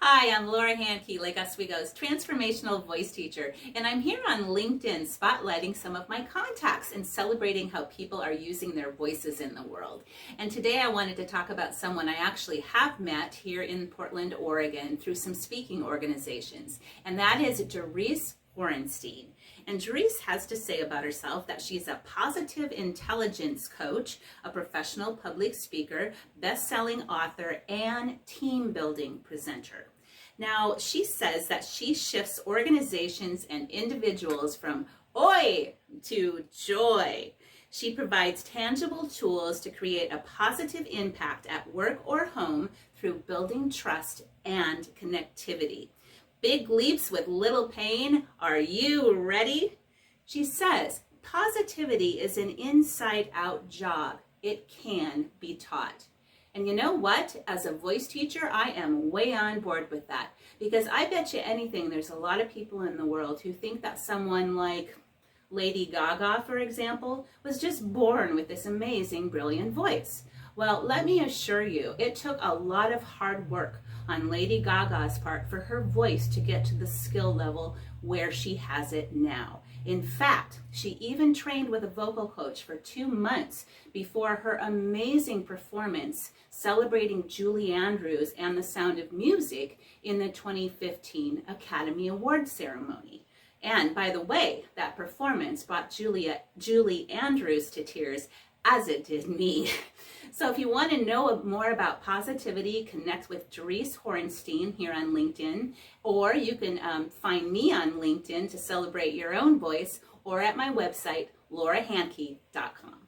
Hi, I'm Laura Handke, Lake Oswego's transformational voice teacher, and I'm here on LinkedIn spotlighting some of my contacts and celebrating how people are using their voices in the world. And today I wanted to talk about someone I actually have met here in Portland, Oregon through some speaking organizations, and that is Dorice Horenstein. And Dorice has to say about herself that she's a positive intelligence coach, a professional public speaker, best-selling author, and team building presenter. Now, she says that she shifts organizations and individuals from oi to joy. She provides tangible tools to create a positive impact at work or home through building trust and connectivity. Big leaps with little pain. Are you ready? She says, positivity is an inside-out job. It can be taught. And you know what? As a voice teacher, I am way on board with that. Because I bet you anything, there's a lot of people in the world who think that someone like Lady Gaga, for example, was just born with this amazing, brilliant voice. Well, let me assure you, it took a lot of hard work on Lady Gaga's part for her voice to get to the skill level where she has it now. In fact, she even trained with a vocal coach for 2 months before her amazing performance celebrating Julie Andrews and The Sound of Music in the 2015 Academy Award ceremony. And by the way, that performance brought Julie Andrews to tears, as it did me. So if you want to know more about positivity, connect with Dorice Horenstein here on LinkedIn, or you can find me on LinkedIn to celebrate your own voice, or at my website, laurahandke.com.